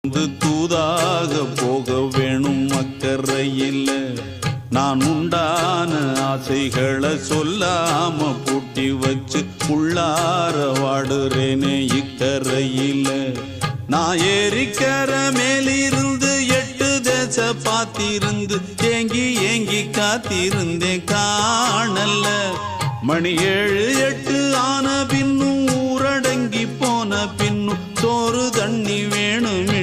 தூதாக போக வேணும் அக்கறையில். நான் உண்டான ஆசைகளை சொல்லாம பூட்டி வச்சு உள்ளார வாடுறேனே இக்கரையில். நான் ஏரிக்கர மேலிருந்து 8 தேச பார்த்திருந்து ஏங்கி ஏங்கி காத்திருந்தேன் காணல்ல. மணி 7 8 ஆன பின்னும் ஊரடங்கி போன பின்னும் சோறு தண்ணி வேணுமே